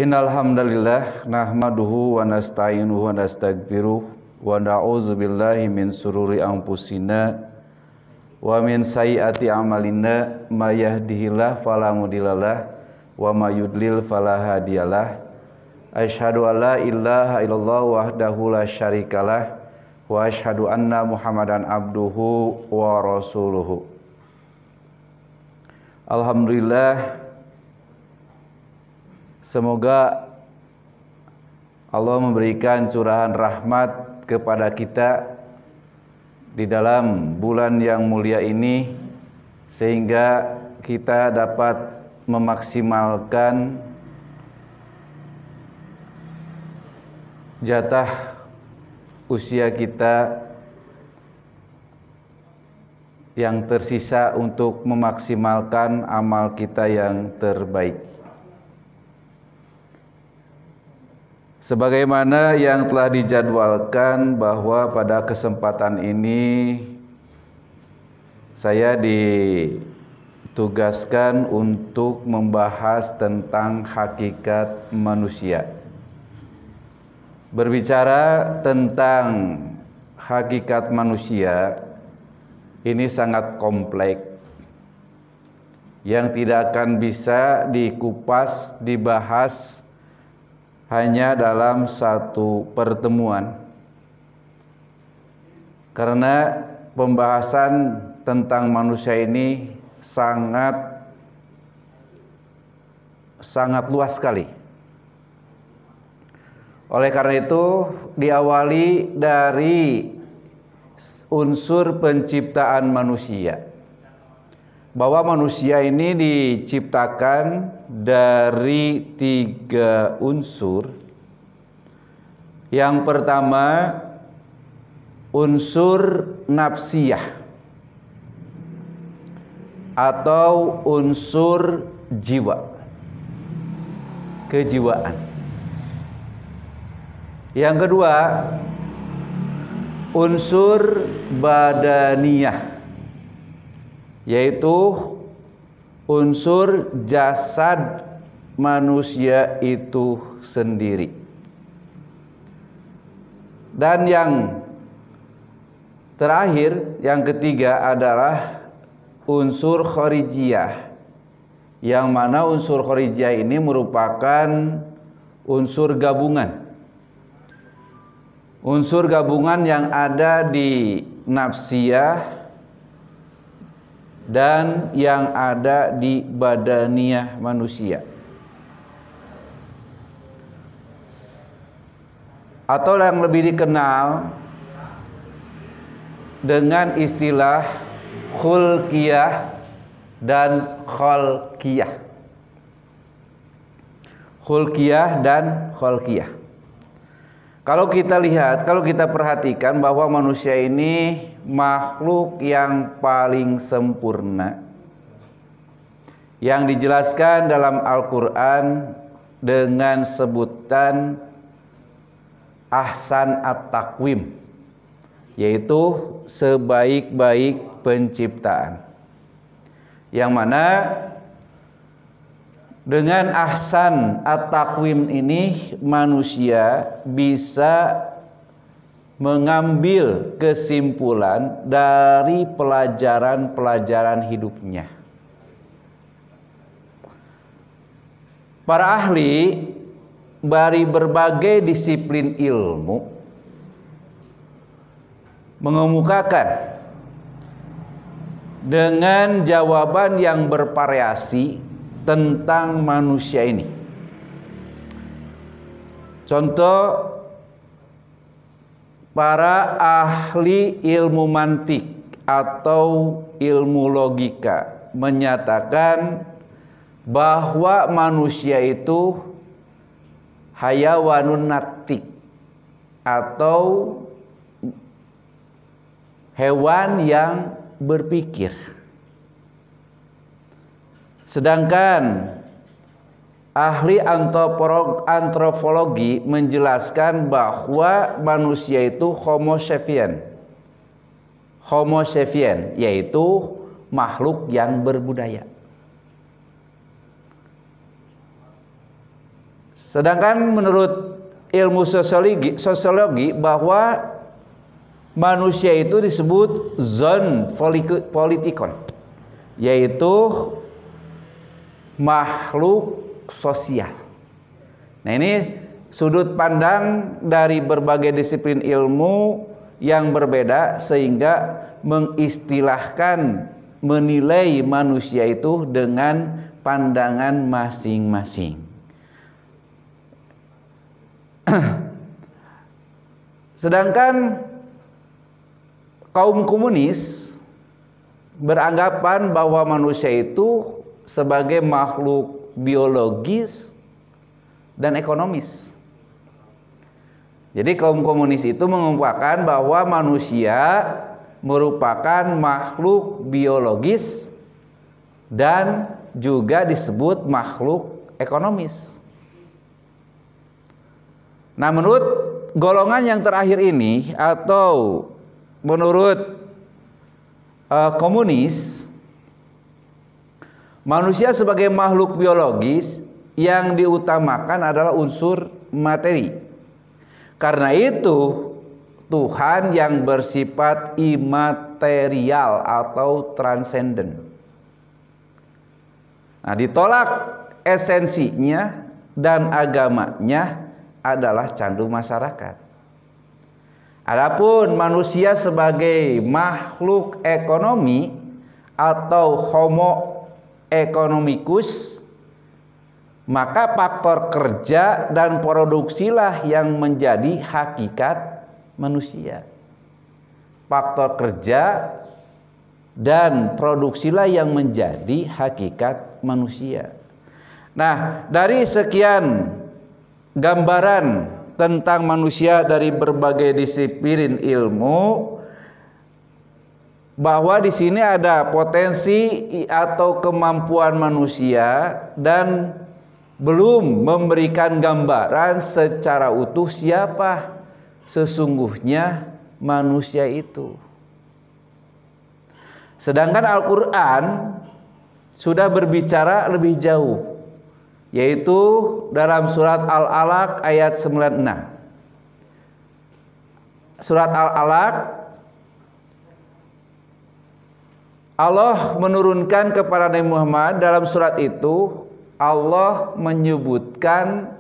Innal hamdalillah nahmaduhu wa nasta'inuhu wa nastaghfiruh wa na'udzu billahi min sururi anfusina wa min sayyiati a'malina may yahdihillahu fala mudhillalah wa may yudlil fala hadiyalah. Asyhadu an la ilaha illallah wahdahu la syarikalah wa asyhadu anna Muhammadan abduhu wa rasuluhu. Alhamdulillah, semoga Allah memberikan curahan rahmat kepada kita di dalam bulan yang mulia ini, sehingga kita dapat memaksimalkan jatah usia kita yang tersisa untuk memaksimalkan amal kita yang terbaik. Sebagaimana yang telah dijadwalkan bahwa pada kesempatan ini saya ditugaskan untuk membahas tentang hakikat manusia. Berbicara tentang hakikat manusia ini sangat kompleks yang tidak akan bisa dikupas, dibahas hanya dalam satu pertemuan, karena pembahasan tentang manusia ini sangat luas sekali. Oleh karena itu, diawali dari unsur penciptaan manusia, bahwa manusia ini diciptakan dari 3 unsur. Yang pertama, unsur nafsiyah atau unsur jiwa, kejiwaan. Yang kedua, unsur badaniyah, yaitu unsur jasad manusia itu sendiri. Dan yang terakhir, yang ketiga adalah unsur kharijiyah, yang mana unsur kharijiyah ini merupakan unsur gabungan. Unsur gabungan yang ada di nafsiyah dan yang ada di badaniyah manusia, atau yang lebih dikenal dengan istilah khulqiyah dan khalqiyah. Khulqiyah dan khalqiyah. Kalau kita lihat, kalau kita perhatikan bahwa manusia ini makhluk yang paling sempurna, yang dijelaskan dalam Al-Quran dengan sebutan ahsan at-taqwim, yaitu sebaik-baik penciptaan, yang mana dengan ahsan at-taqwim ini manusia bisa mengambil kesimpulan dari pelajaran-pelajaran hidupnya. Para ahli dari berbagai disiplin ilmu mengemukakan dengan jawaban yang bervariasi tentang manusia ini. Contoh, para ahli ilmu mantik atau ilmu logika menyatakan bahwa manusia itu hayawanun natik atau hewan yang berpikir. Sedangkan ahli antropologi menjelaskan bahwa manusia itu Homo sapien. Homo sapien yaitu makhluk yang berbudaya. Sedangkan menurut ilmu sosiologi bahwa manusia itu disebut zon politikon, yaitu makhluk sosial. Nah, ini sudut pandang dari berbagai disiplin ilmu yang berbeda sehingga mengistilahkan, menilai manusia itu dengan pandangan masing-masing. Sedangkan kaum komunis beranggapan bahwa manusia itu sebagai makhluk biologis dan ekonomis. Jadi kaum komunis itu mengumpulkan bahwa manusia merupakan makhluk biologis dan juga disebut makhluk ekonomis. Nah, menurut golongan yang terakhir ini atau menurut komunis, manusia sebagai makhluk biologis yang diutamakan adalah unsur materi. Karena itu Tuhan yang bersifat imaterial atau transenden. Nah, ditolak esensinya dan agamanya adalah candu masyarakat. Adapun manusia sebagai makhluk ekonomi atau homo economicus, maka faktor kerja dan produksilah yang menjadi hakikat manusia. Faktor kerja dan produksilah yang menjadi hakikat manusia. Nah, dari sekian gambaran tentang manusia dari berbagai disiplin ilmu, bahwa di sini ada potensi atau kemampuan manusia dan belum memberikan gambaran secara utuh siapa sesungguhnya manusia itu. Sedangkan Al-Quran sudah berbicara lebih jauh, yaitu dalam surat Al-Alaq ayat 96. Surat Al-Alaq, Allah menurunkan kepada Nabi Muhammad. Dalam surat itu Allah menyebutkan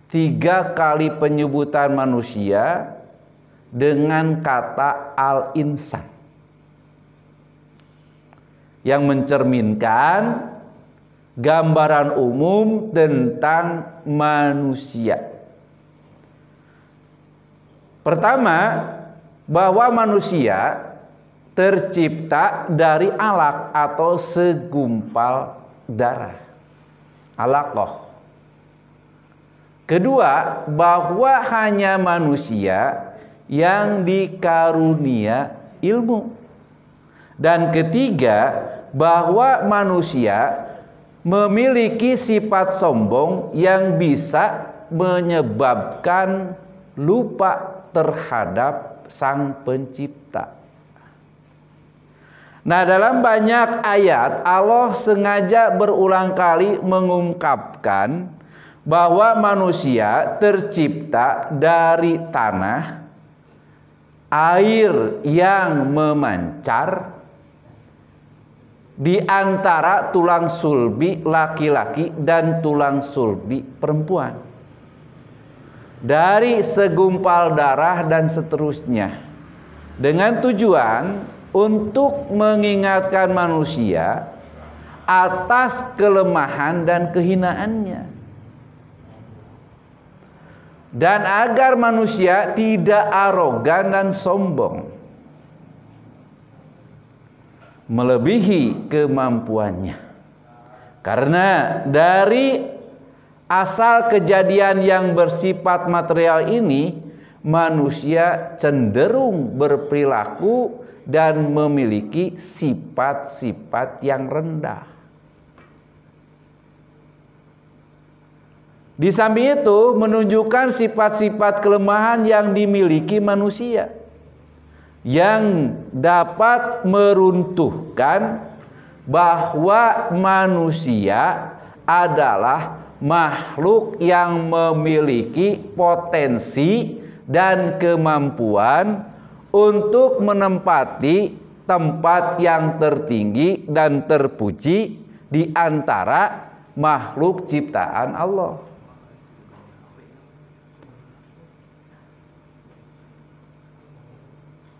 3 kali penyebutan manusia dengan kata al-insan, yang mencerminkan gambaran umum tentang manusia. Pertama, bahwa manusia tercipta dari alaq atau segumpal darah, alaqah. Kedua, bahwa hanya manusia yang dikarunia ilmu. Dan ketiga, bahwa manusia memiliki sifat sombong yang bisa menyebabkan lupa terhadap Sang Pencipta. Nah, dalam banyak ayat Allah sengaja berulang kali mengungkapkan bahwa manusia tercipta dari tanah, air yang memancar, di antara tulang sulbi laki-laki dan tulang sulbi perempuan, dari segumpal darah dan seterusnya, dengan tujuan untuk mengingatkan manusia atas kelemahan dan kehinaannya, dan agar manusia tidak arogan dan sombong melebihi kemampuannya. Karena dari asal kejadian yang bersifat material ini, manusia cenderung berperilaku dan memiliki sifat-sifat yang rendah. Di samping itu menunjukkan sifat-sifat kelemahan yang dimiliki manusia, yang dapat meruntuhkan bahwa manusia adalah makhluk yang memiliki potensi dan kemampuan untuk menempati tempat yang tertinggi dan terpuji di antara makhluk ciptaan Allah.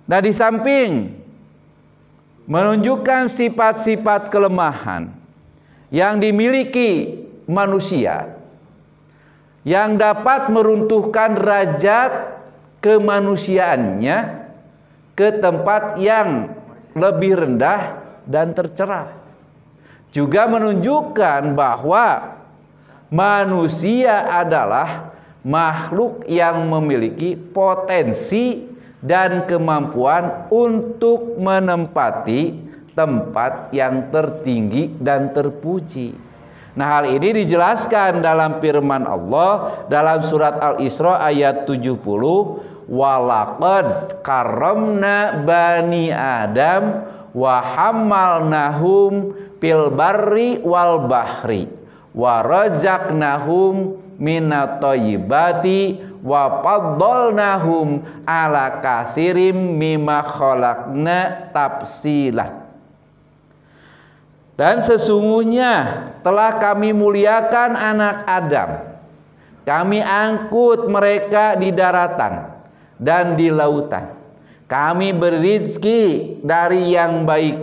Nah, di samping menunjukkan sifat-sifat kelemahan yang dimiliki manusia yang dapat meruntuhkan derajat kemanusiaannya ke tempat yang lebih rendah dan tercela, juga menunjukkan bahwa manusia adalah makhluk yang memiliki potensi dan kemampuan untuk menempati tempat yang tertinggi dan terpuji. Nah, hal ini dijelaskan dalam firman Allah dalam surat Al-Isra ayat 70, walaqad karramna bani Adam wa hamalnahum fil barri wal bahri wa razaqnahum minat thayyibati wa faddalnahum ala kasirim mimma khalaqna tafsilan. Dan sesungguhnya telah kami muliakan anak Adam, kami angkut mereka di daratan dan di lautan, kami berizki dari yang baik,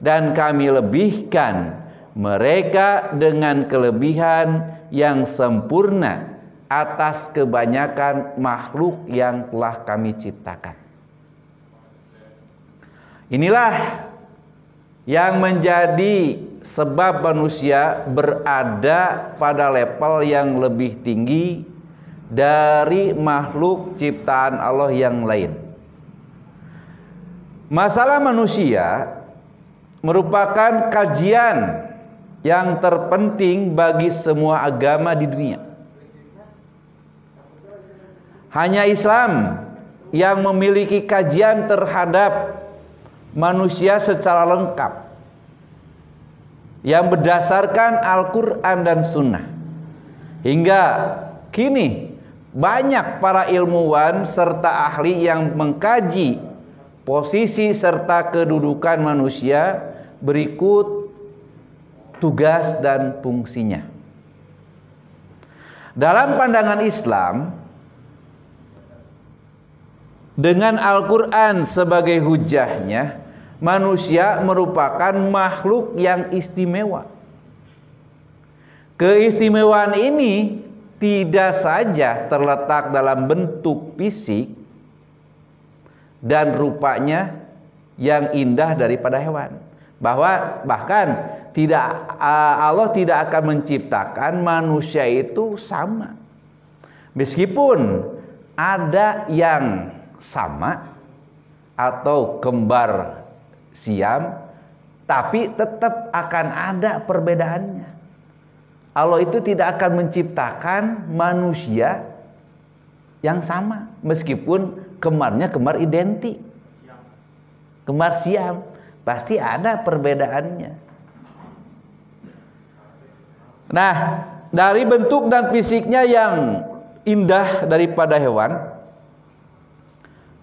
dan kami lebihkan mereka dengan kelebihan yang sempurna atas kebanyakan makhluk yang telah kami ciptakan. Inilah yang menjadi sebab manusia berada pada level yang lebih tinggi dari makhluk ciptaan Allah yang lain. Masalah manusia merupakan kajian yang terpenting bagi semua agama di dunia. Hanya Islam yang memiliki kajian terhadap manusia secara lengkap, yang berdasarkan Al-Quran dan Sunnah. Hingga kini banyak para ilmuwan serta ahli yang mengkaji posisi serta kedudukan manusia. Berikut tugas dan fungsinya. Dalam pandangan Islam, dengan Al-Quran sebagai hujahnya, manusia merupakan makhluk yang istimewa. Keistimewaan ini tidak saja terletak dalam bentuk fisik dan rupanya yang indah daripada hewan. Bahkan Allah tidak akan menciptakan manusia itu sama. Meskipun ada yang sama atau kembar siam, tapi tetap akan ada perbedaannya. Allah itu tidak akan menciptakan manusia yang sama, meskipun kembarnya kembar identik, kembar siam, pasti ada perbedaannya. Nah, dari bentuk dan fisiknya yang indah daripada hewan,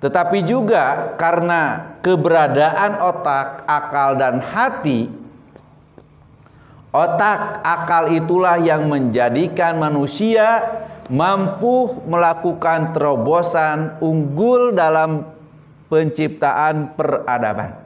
tetapi juga karena keberadaan otak, akal, dan hati. Otak, akal itulah yang menjadikan manusia mampu melakukan terobosan unggul dalam penciptaan peradaban.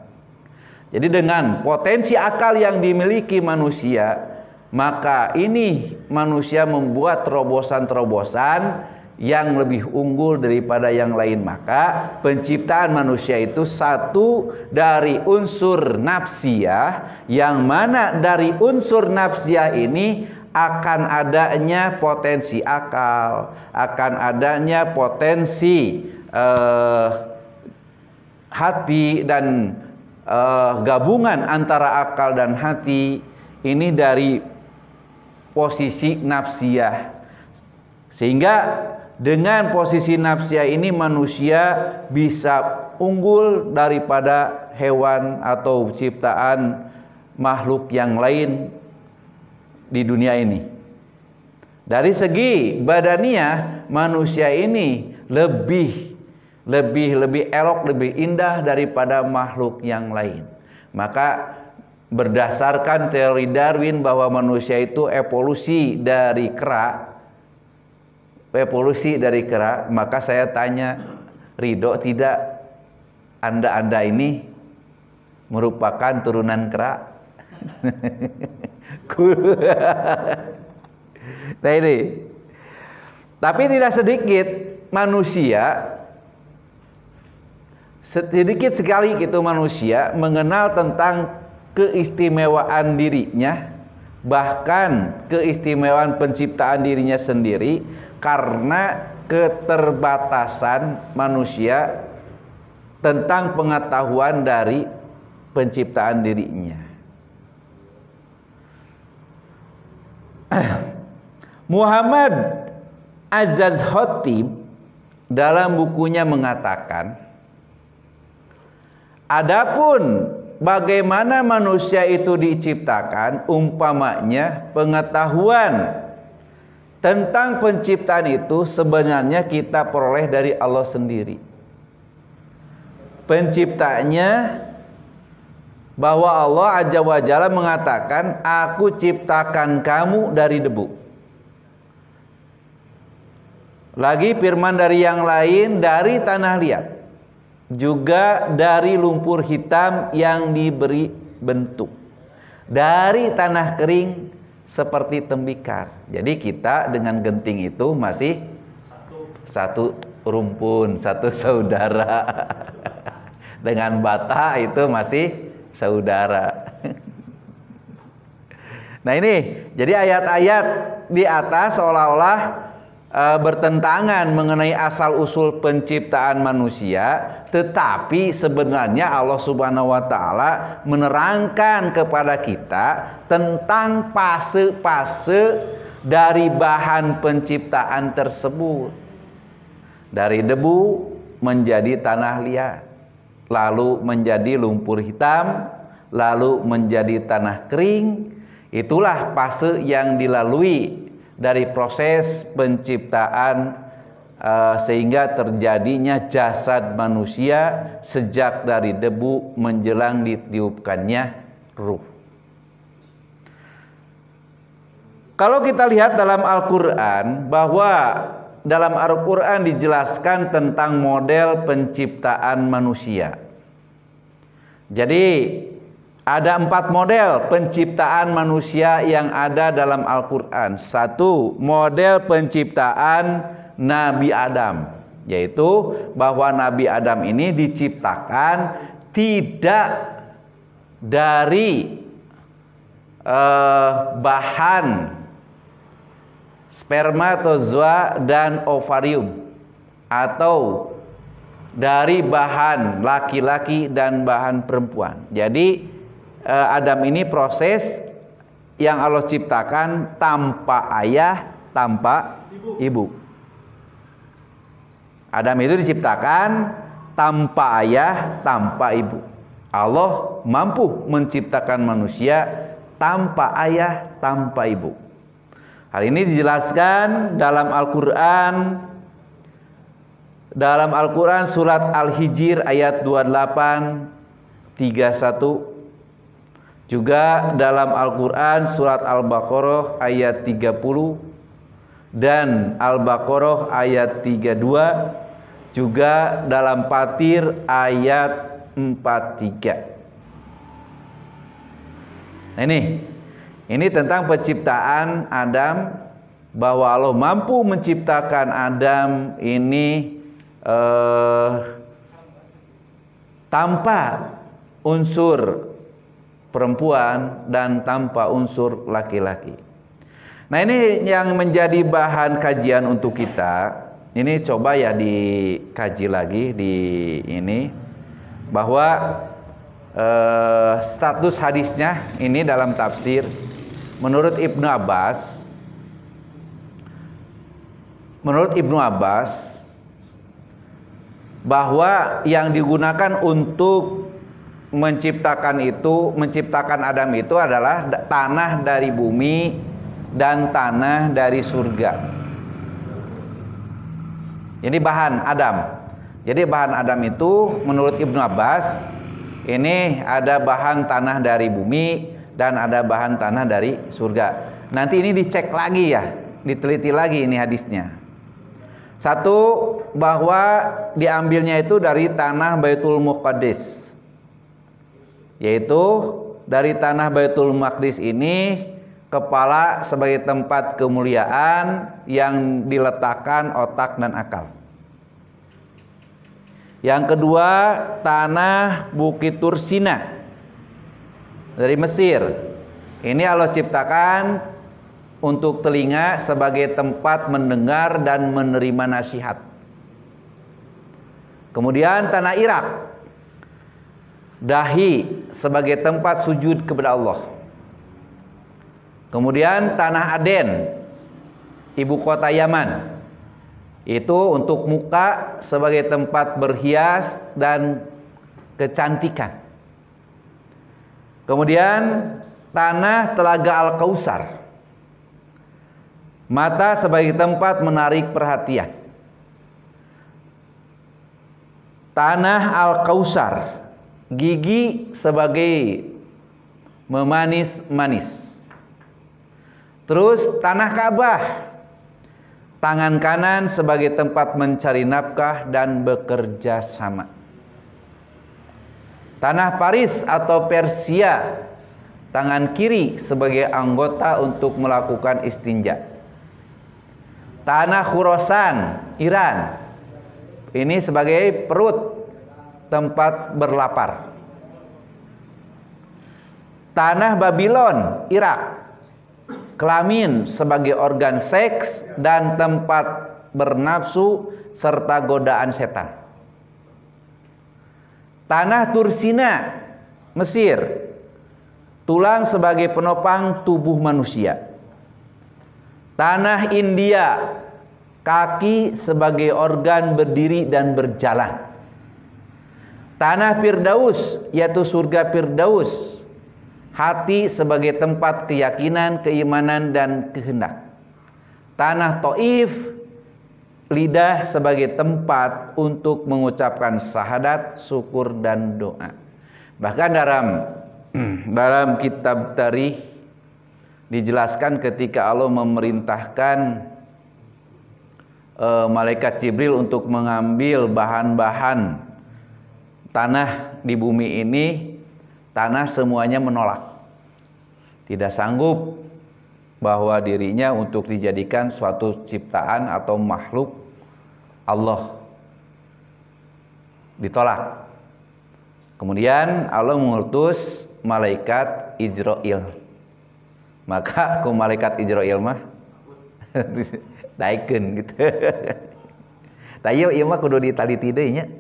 Jadi dengan potensi akal yang dimiliki manusia, maka ini manusia membuat terobosan-terobosan yang lebih unggul daripada yang lain. Maka penciptaan manusia itu satu dari unsur nafsiyah, yang mana dari unsur nafsiyah ini akan adanya potensi akal, akan adanya potensi hati, dan gabungan antara akal dan hati ini dari posisi nafsiyah. Sehingga dengan posisi nafsiyah ini manusia bisa unggul daripada hewan atau ciptaan makhluk yang lain di dunia ini. Dari segi badaniah, manusia ini lebih elok, lebih indah daripada makhluk yang lain. Maka berdasarkan teori Darwin bahwa manusia itu evolusi dari kera, maka saya tanya, ridho tidak Anda ini merupakan turunan kera? Nah ini, tapi tidak sedikit manusia, sedikit sekali gitu manusia mengenal tentang keistimewaan dirinya, bahkan keistimewaan penciptaan dirinya sendiri, karena keterbatasan manusia tentang pengetahuan dari penciptaan dirinya. Muhammad Az-Khatib dalam bukunya mengatakan, adapun bagaimana manusia itu diciptakan, umpamanya pengetahuan tentang penciptaan itu sebenarnya kita peroleh dari Allah sendiri. Penciptanya, bahwa Allah Azza wa Jalla mengatakan, aku ciptakan kamu dari debu. Lagi firman dari yang lain, dari tanah liat, juga dari lumpur hitam yang diberi bentuk, dari tanah kering seperti tembikar. Jadi kita dengan genting itu masih satu rumpun, satu saudara. Dengan bata itu masih saudara. Nah ini, jadi ayat-ayat di atas seolah-olah bertentangan mengenai asal usul penciptaan manusia, tetapi sebenarnya Allah Subhanahu wa taala menerangkan kepada kita tentang fase-fase dari bahan penciptaan tersebut. Dari debu menjadi tanah liat, lalu menjadi lumpur hitam, lalu menjadi tanah kering. Itulah fase yang dilalui dari proses penciptaan sehingga terjadinya jasad manusia sejak dari debu menjelang ditiupkannya ruh. Kalau kita lihat dalam Al-Quran, bahwa dalam Al-Quran dijelaskan tentang model penciptaan manusia. Jadi ada 4 model penciptaan manusia yang ada dalam Al-Quran. 1, model penciptaan Nabi Adam, yaitu bahwa Nabi Adam ini diciptakan tidak dari bahan spermatozoa dan ovarium, atau dari bahan laki-laki dan bahan perempuan. Jadi Adam ini proses yang Allah ciptakan tanpa ayah, tanpa ibu. Adam itu diciptakan tanpa ayah, tanpa ibu. Allah mampu menciptakan manusia tanpa ayah, tanpa ibu. Hal ini dijelaskan dalam Al-Quran. Dalam Al-Quran surat Al-Hijr ayat 28, 31. Juga dalam Al-Quran surat Al-Baqarah ayat 30 dan Al-Baqarah ayat 32. Juga dalam Fatir ayat 43. Nah ini tentang penciptaan Adam, bahwa Allah mampu menciptakan Adam ini tanpa unsur perempuan dan tanpa unsur laki-laki. Nah ini yang menjadi bahan kajian untuk kita. Ini coba ya dikaji lagi di ini, bahwa status hadisnya ini dalam tafsir menurut Ibnu Abbas bahwa yang digunakan untuk menciptakan Adam itu adalah tanah dari bumi dan tanah dari surga. Ini bahan Adam. Jadi bahan Adam itu menurut Ibnu Abbas ini ada bahan tanah dari bumi dan ada bahan tanah dari surga. Nanti ini dicek lagi ya, diteliti lagi ini hadisnya. Satu, bahwa diambilnya itu dari tanah Baitul Muqaddis, yaitu dari tanah Baitul Maqdis ini kepala sebagai tempat kemuliaan yang diletakkan otak dan akal. Yang kedua, tanah Bukit Tursina dari Mesir. Ini Allah ciptakan untuk telinga sebagai tempat mendengar dan menerima nasihat. Kemudian tanah Irak, dahi sebagai tempat sujud kepada Allah. Kemudian tanah Aden, ibu kota Yaman, itu untuk muka sebagai tempat berhias dan kecantikan. Kemudian tanah Telaga Al-Kausar, mata sebagai tempat menarik perhatian. Tanah Al-Kausar, gigi sebagai memanis-manis. Terus tanah Ka'bah, tangan kanan sebagai tempat mencari nafkah dan bekerja sama. Tanah Paris atau Persia, tangan kiri sebagai anggota untuk melakukan istinja. Tanah Khurasan, Iran, ini sebagai perut, tempat berlapar. Tanah Babylon, Irak, kelamin sebagai organ seks dan tempat bernafsu serta godaan setan. Tanah Tursina, Mesir, tulang sebagai penopang tubuh manusia. Tanah India, kaki sebagai organ berdiri dan berjalan. Tanah Firdaus, yaitu surga Firdaus, hati sebagai tempat keyakinan, keimanan dan kehendak. Tanah Taif, lidah sebagai tempat untuk mengucapkan syahadat, syukur dan doa. Bahkan dalam kitab tarikh dijelaskan ketika Allah memerintahkan malaikat Jibril untuk mengambil bahan-bahan tanah di bumi ini, tanah semuanya menolak. Tidak sanggup bahwa dirinya untuk dijadikan suatu ciptaan atau makhluk Allah. Ditolak. Kemudian Allah mengutus malaikat Ijrail. Maka ku malaikat Ijrail mah daikeun gitu. Tah ieu mah kudu ditaliti deui nya.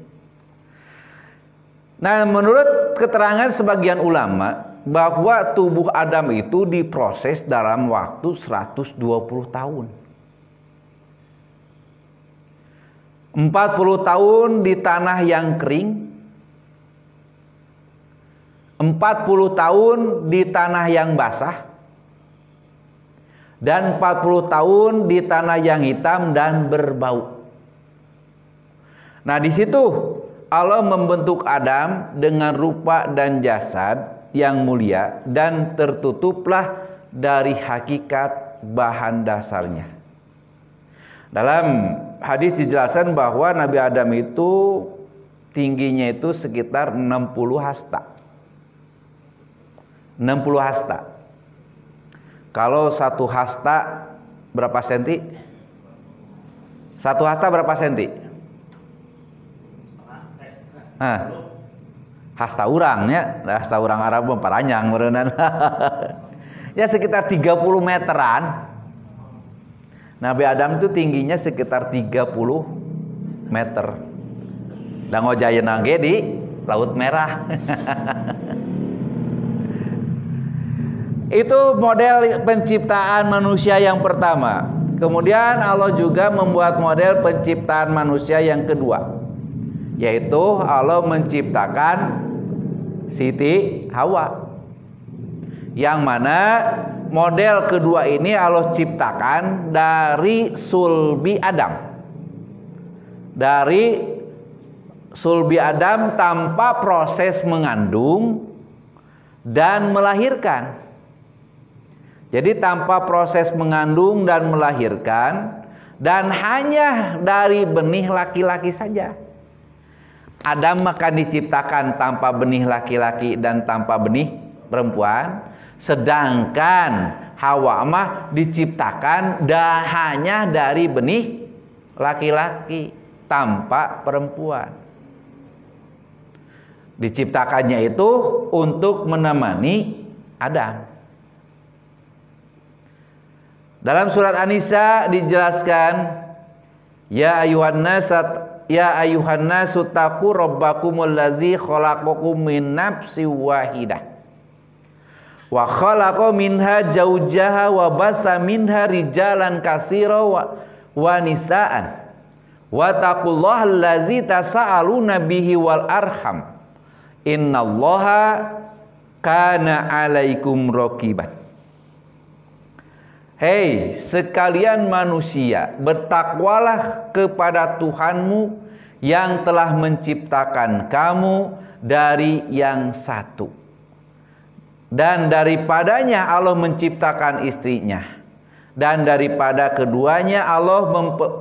Nah, menurut keterangan sebagian ulama bahwa tubuh Adam itu diproses dalam waktu 120 tahun. 40 tahun di tanah yang kering, 40 tahun di tanah yang basah, dan 40 tahun di tanah yang hitam dan berbau. Nah, di situ Allah membentuk Adam dengan rupa dan jasad yang mulia dan tertutuplah dari hakikat bahan dasarnya. Dalam hadis dijelaskan bahwa Nabi Adam itu tingginya itu sekitar 60 hasta. 60 hasta. Kalau satu hasta berapa senti? Satu hasta berapa senti? Hasta urangnya, hasta urang Arab paranyang meureunana. Ya sekitar 30 meteran. Nabi Adam itu tingginya sekitar 30 meter. Dan ngojayeuna ge di Laut Merah. Itu model penciptaan manusia yang pertama. Kemudian Allah juga membuat model penciptaan manusia yang kedua, yaitu Allah menciptakan Siti Hawa, yang mana model kedua ini Allah ciptakan dari sulbi Adam. Dari sulbi Adam tanpa proses mengandung dan melahirkan. Jadi tanpa proses mengandung dan melahirkan, dan hanya dari benih laki-laki saja. Adam akan diciptakan tanpa benih laki-laki dan tanpa benih perempuan, sedangkan Hawa mah diciptakan hanya dari benih laki-laki tanpa perempuan. Diciptakannya itu untuk menemani Adam. Dalam surat An-Nisa dijelaskan, ya ayuhan nasu taqu rabbakumul ladzi khalaqakum min nafsin wahidah wa khalaqa minha zaujaha wa basa minha rijalan katsira wa nisaan wa taqullaha allazi tasaaluna bihi wal arham innallaha kana 'alaikum raqiban. Hei sekalian manusia, bertakwalah kepada Tuhanmu yang telah menciptakan kamu dari yang satu, dan daripadanya Allah menciptakan istrinya, dan daripada keduanya Allah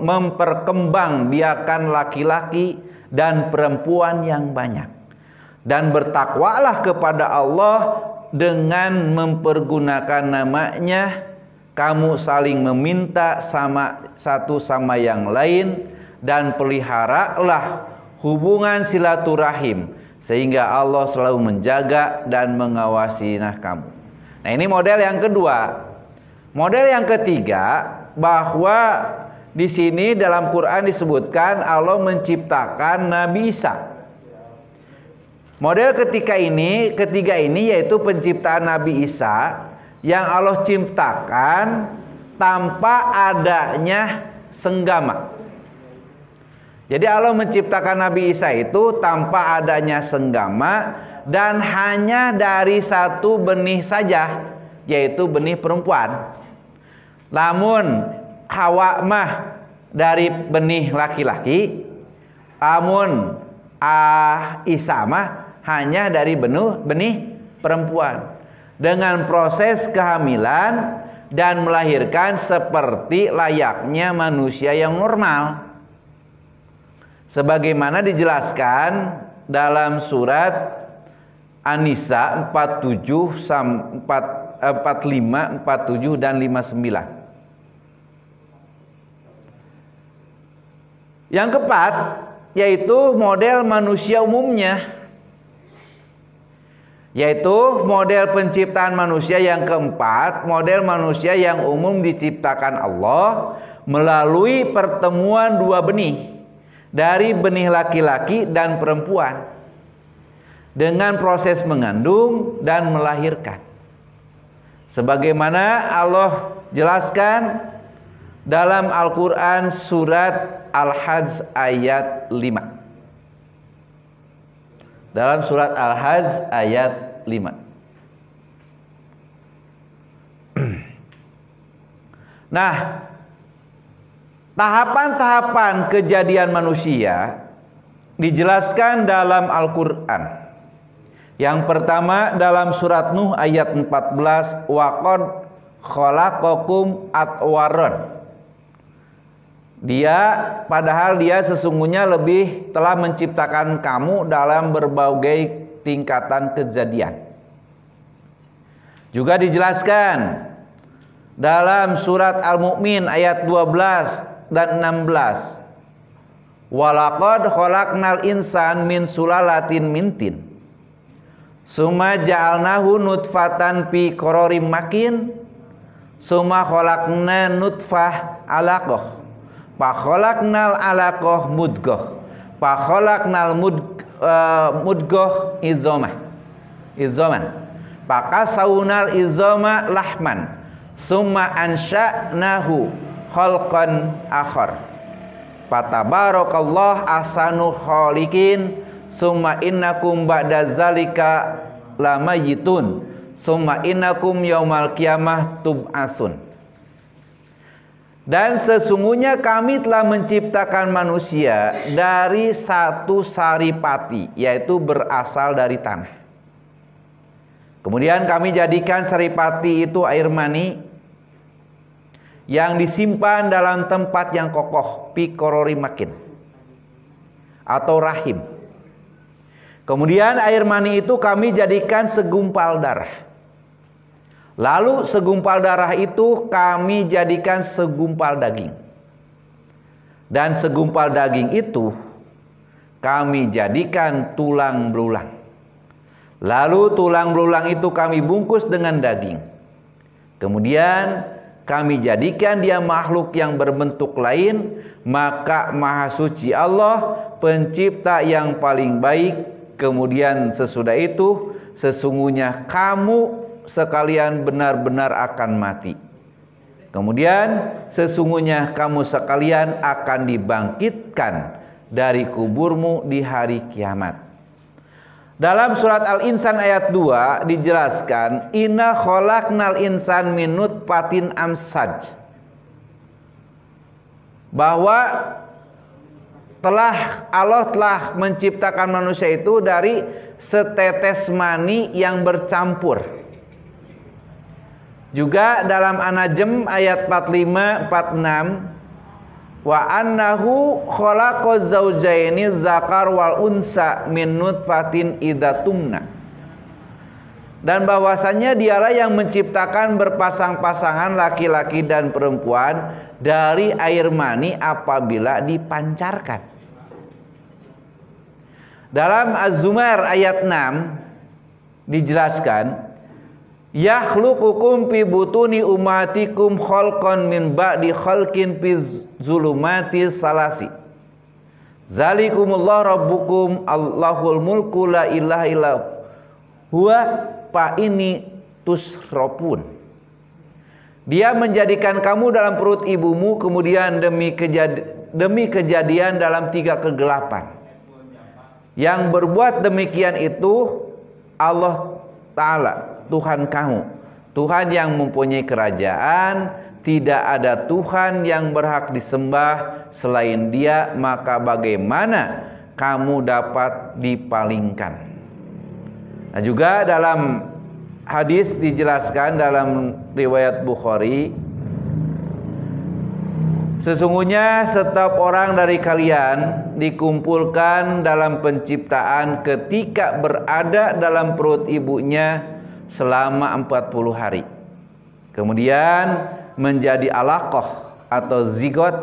memperkembangbiakan laki-laki dan perempuan yang banyak. Dan bertakwalah kepada Allah dengan mempergunakan namanya, kamu saling meminta satu sama yang lain, dan peliharalah hubungan silaturahim sehingga Allah selalu menjaga dan mengawasi kamu. Nah, ini model yang kedua. Model yang ketiga, bahwa di sini dalam Quran disebutkan Allah menciptakan Nabi Isa. Model ketiga ini yaitu penciptaan Nabi Isa yang Allah ciptakan tanpa adanya senggama. Jadi Allah menciptakan Nabi Isa itu tanpa adanya senggama dan hanya dari satu benih saja, yaitu benih perempuan. Namun Hawa mah dari benih laki-laki, namun Isa mah hanya dari benih perempuan. Dengan proses kehamilan dan melahirkan seperti layaknya manusia yang normal, sebagaimana dijelaskan dalam surat An-Nisa 47, 45, 47 dan 59. Yang keempat yaitu model manusia umumnya, yaitu model penciptaan manusia yang keempat, model manusia yang umum diciptakan Allah melalui pertemuan dua benih, dari benih laki-laki dan perempuan, dengan proses mengandung dan melahirkan, sebagaimana Allah jelaskan dalam Al-Quran surat Al-Hajj ayat 5. Dalam surat Al-Hajj ayat 5. Nah, tahapan-tahapan kejadian manusia dijelaskan dalam Al-Quran. Yang pertama dalam surat Nuh ayat 14, waqad khalaqakum atwaron. Padahal dia sesungguhnya lebih telah menciptakan kamu dalam berbagai tingkatan kejadian. Juga dijelaskan dalam surat Al-Mu'min ayat 12 dan 16. Walaqad khalaqnal insan min sulalatin min tin. Summa ja'alnahu nutfatan fi qararim makin. Summa khalaqna nutfah 'alaqah. Fa khalaqnal 'alaqah mudghah. Fa khalaqnal mudghah izoman. Fa kasawnal izoma lahman. Summa ansha'nahu khalqan akhar. Fatabarakallah ahsanul khaliqin. Summa innakum ba'da zalika lamayitun. summa innakum yaumal qiyamah tub'atsun. Dan sesungguhnya kami telah menciptakan manusia dari satu saripati, yaitu berasal dari tanah. Kemudian kami jadikan saripati itu air mani yang disimpan dalam tempat yang kokoh, pikorori makin, atau rahim. Kemudian air mani itu kami jadikan segumpal darah. Lalu segumpal darah itu kami jadikan segumpal daging. Dan segumpal daging itu kami jadikan tulang belulang. Lalu tulang belulang itu kami bungkus dengan daging. Kemudian kami jadikan dia makhluk yang berbentuk lain. Maka Maha Suci Allah, pencipta yang paling baik. Kemudian sesudah itu, sesungguhnya kamu sekalian benar-benar akan mati. Kemudian sesungguhnya kamu sekalian akan dibangkitkan dari kuburmu di hari kiamat. Dalam surat Al-Insan ayat 2 dijelaskan, inna khalaqnal insan min nutfatin amsaj, bahwa Allah telah menciptakan manusia itu dari setetes mani yang bercampur. Juga dalam An-Najm ayat 45-46, wa annahu khalaqaz zaujaini zakar wal unsa min nutfatin idza tumna. Dan bahwasanya dialah yang menciptakan berpasang-pasangan laki-laki dan perempuan dari air mani apabila dipancarkan. Dalam Az-Zumar ayat 6 dijelaskan, yakhluqukum fi butuni ummatikum khalqan min ba'di khalqin fi zulumati salasi. Zalikumullah rabbukum Allahul mulku la ilaha illa huwa fa ini tusrofun. Dia menjadikan kamu dalam perut ibumu, kemudian demi kejadian dalam 3 kegelapan. Yang berbuat demikian itu Allah Ta'ala, Tuhan kamu, Tuhan yang mempunyai kerajaan, tidak ada Tuhan yang berhak disembah selain Dia, maka bagaimana kamu dapat dipalingkan? Nah, juga dalam hadis dijelaskan dalam riwayat Bukhari, sesungguhnya setiap orang dari kalian dikumpulkan dalam penciptaan ketika berada dalam perut ibunya selama 40 hari. Kemudian menjadi alaqah atau zigot,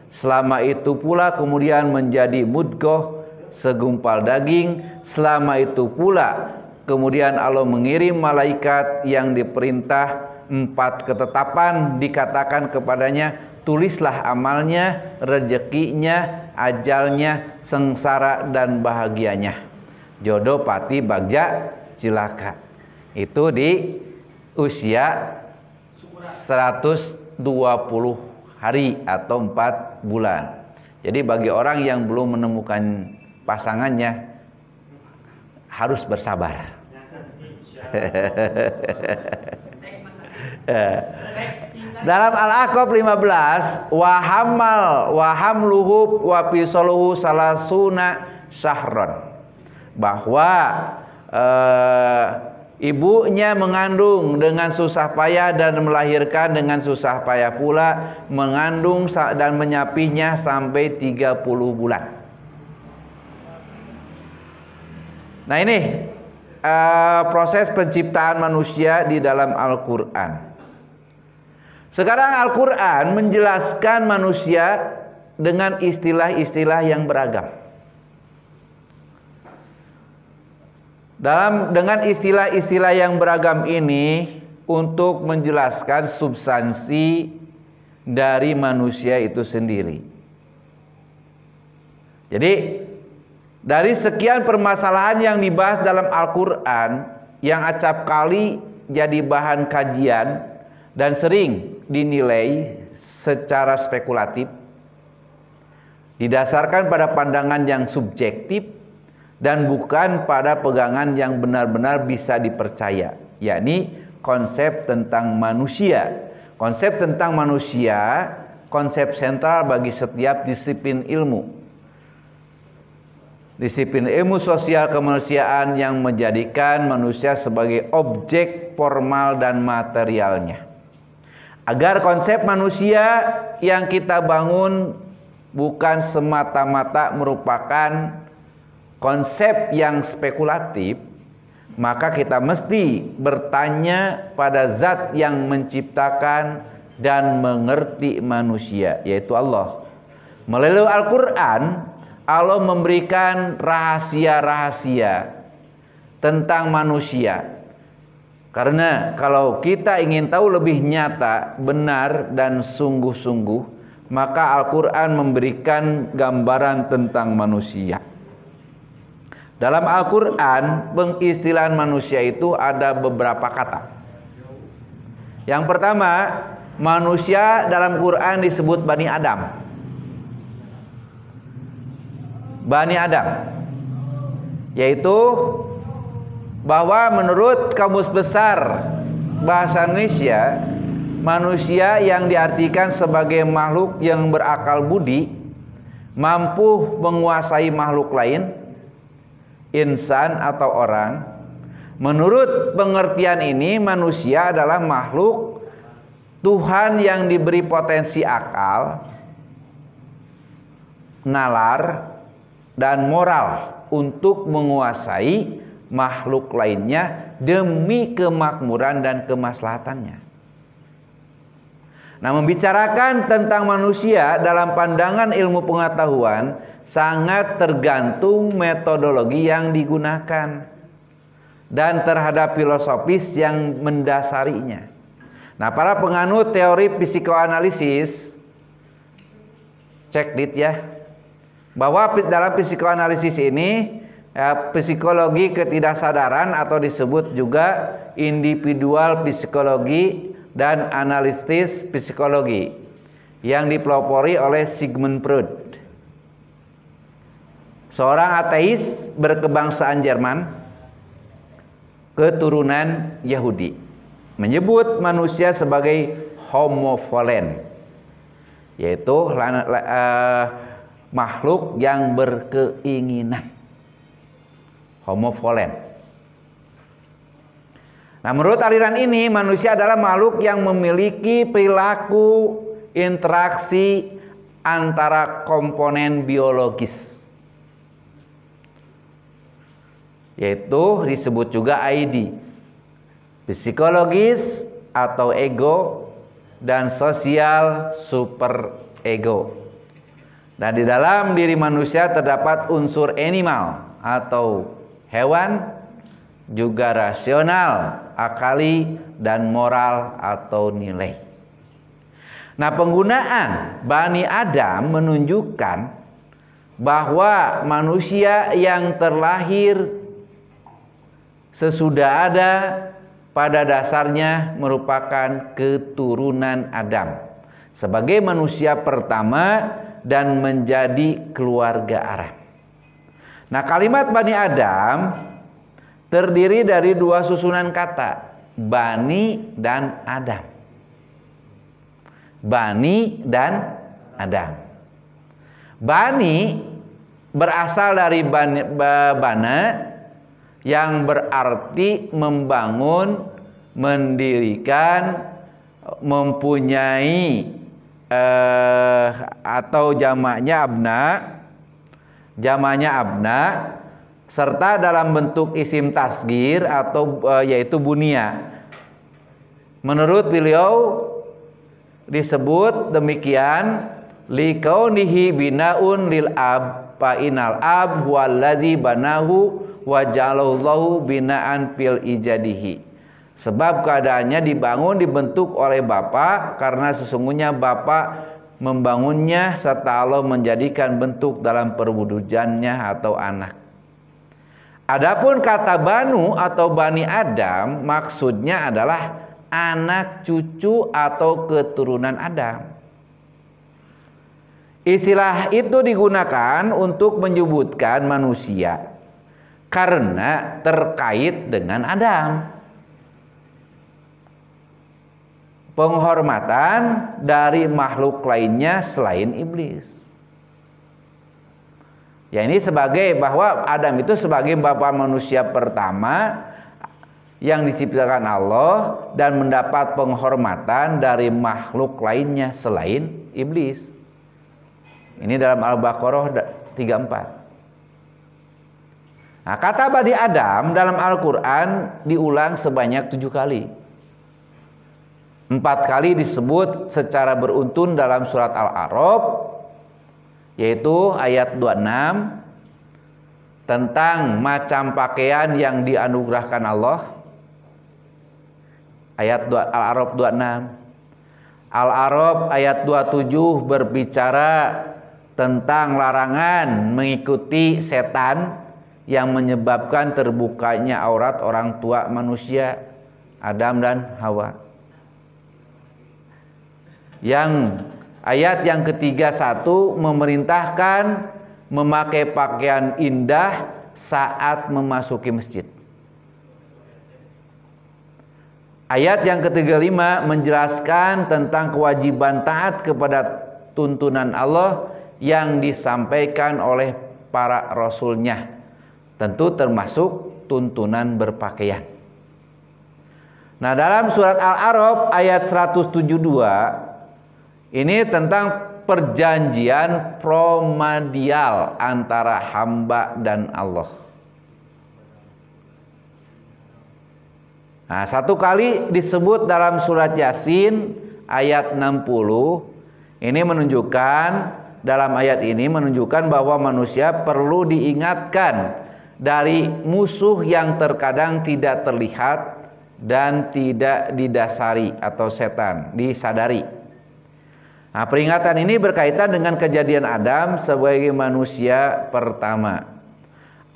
selama itu pula kemudian menjadi mudghah, segumpal daging, selama itu pula kemudian Allah mengirim malaikat yang diperintah 4 ketetapan, dikatakan kepadanya, tulislah amalnya, rezekinya, ajalnya, sengsara dan bahagianya, jodoh, pati, bagja, cilaka. Itu di usia 120 hari atau 4 bulan. Jadi bagi orang yang belum menemukan pasangannya harus bersabar. Dalam Al-Aqab 15, wa hamluhu wa fisaluhu salasuna syahron, bahwa ibunya mengandung dengan susah payah dan melahirkan dengan susah payah pula, mengandung dan menyapihnya sampai 30 bulan. Nah, ini proses penciptaan manusia di dalam Al-Quran. Sekarang Al-Quran menjelaskan manusia dengan istilah-istilah yang beragam. Dengan istilah-istilah yang beragam ini untuk menjelaskan substansi dari manusia itu sendiri. Jadi dari sekian permasalahan yang dibahas dalam Al-Quran, yang acap kali jadi bahan kajian dan sering dinilai secara spekulatif, didasarkan pada pandangan yang subjektif, dan bukan pada pegangan yang benar-benar bisa dipercaya, yakni konsep tentang manusia. Konsep tentang manusia, konsep sentral bagi setiap disiplin ilmu. Disiplin ilmu sosial kemanusiaan yang menjadikan manusia sebagai objek formal dan materialnya. Agar konsep manusia yang kita bangun bukan semata-mata merupakan konsep yang spekulatif, maka kita mesti bertanya pada zat yang menciptakan dan mengerti manusia, yaitu Allah. Melalui Al-Quran, Allah memberikan rahasia-rahasia tentang manusia. Karena kalau kita ingin tahu lebih nyata, benar, dan sungguh-sungguh, maka Al-Quran memberikan gambaran tentang manusia. Dalam Al-Quran, pengistilahan manusia itu ada beberapa kata. Yang pertama, manusia dalam Quran disebut Bani Adam. Bani Adam, yaitu bahwa menurut Kamus Besar Bahasa Indonesia, manusia yang diartikan sebagai makhluk yang berakal budi, mampu menguasai makhluk lain, insan atau orang. Menurut pengertian ini, manusia adalah makhluk Tuhan yang diberi potensi akal, nalar, dan moral untuk menguasai makhluk lainnya demi kemakmuran dan kemaslahatannya. Nah, membicarakan tentang manusia dalam pandangan ilmu pengetahuan sangat tergantung metodologi yang digunakan dan terhadap filosofis yang mendasarinya. Nah, para penganut teori psikoanalisis, cek dit ya, bahwa dalam psikoanalisis ini psikologi ketidaksadaran atau disebut juga individual psikologi dan analisis psikologi yang dipelopori oleh Sigmund Freud, seorang ateis berkebangsaan Jerman keturunan Yahudi, menyebut manusia sebagai homo fallen, yaitu makhluk yang berkeinginan, homo fallen. Nah, menurut aliran ini, manusia adalah makhluk yang memiliki perilaku interaksi antara komponen biologis, yaitu disebut juga ID, psikologis atau ego, dan sosial super ego. Dan di dalam diri manusia terdapat unsur animal atau hewan, juga rasional, akali, dan moral atau nilai. Nah, penggunaan Bani Adam menunjukkan bahwa manusia yang terlahir sesudah ada pada dasarnya merupakan keturunan Adam sebagai manusia pertama dan menjadi keluarga Arab. Nah, kalimat Bani Adam terdiri dari dua susunan kata, Bani dan Adam. Bani dan Adam. Bani berasal dari bana yang berarti membangun, mendirikan, mempunyai, atau jamaknya abna, serta dalam bentuk isim tasgir atau yaitu bunia. Menurut beliau disebut demikian liqaunihi binaun lil ab fa inal ab huwallazi banahu wa ja'alallahu binaan fil ijadihi. Sebab keadaannya dibangun, dibentuk oleh Bapa, karena sesungguhnya Bapa membangunnya serta Allah menjadikan bentuk dalam perwujudannya atau anak. Adapun kata Banu atau Bani Adam maksudnya adalah anak cucu atau keturunan Adam. Istilah itu digunakan untuk menyebutkan manusia karena terkait dengan Adam. Penghormatan dari makhluk lainnya selain iblis. Ya, ini sebagai bahwa Adam itu sebagai bapak manusia pertama yang diciptakan Allah dan mendapat penghormatan dari makhluk lainnya selain iblis. Ini dalam Al-Baqarah 34. Nah, kata Bani Adam dalam Al-Quran diulang sebanyak 7 kali. 4 kali disebut secara beruntun dalam surat Al-A'raf, yaitu ayat 26 tentang macam pakaian yang dianugerahkan Allah. Ayat Al-A'raf 26. Al-A'raf ayat 27 berbicara tentang larangan mengikuti setan yang menyebabkan terbukanya aurat orang tua manusia, Adam dan Hawa. Yang ayat yang ketiga satu memerintahkan memakai pakaian indah saat memasuki masjid. Ayat yang ke-35 menjelaskan tentang kewajiban taat kepada tuntunan Allah yang disampaikan oleh para rasulnya, tentu termasuk tuntunan berpakaian. Nah, dalam surat Al-A'raf ayat 172 ini tentang perjanjian promadial antara hamba dan Allah. Nah, 1 kali disebut dalam surat Yasin ayat 60. Ini menunjukkan, dalam ayat ini menunjukkan bahwa manusia perlu diingatkan dari musuh yang terkadang tidak terlihat dan tidak didasari atau setan, disadari. Nah, peringatan ini berkaitan dengan kejadian Adam sebagai manusia pertama.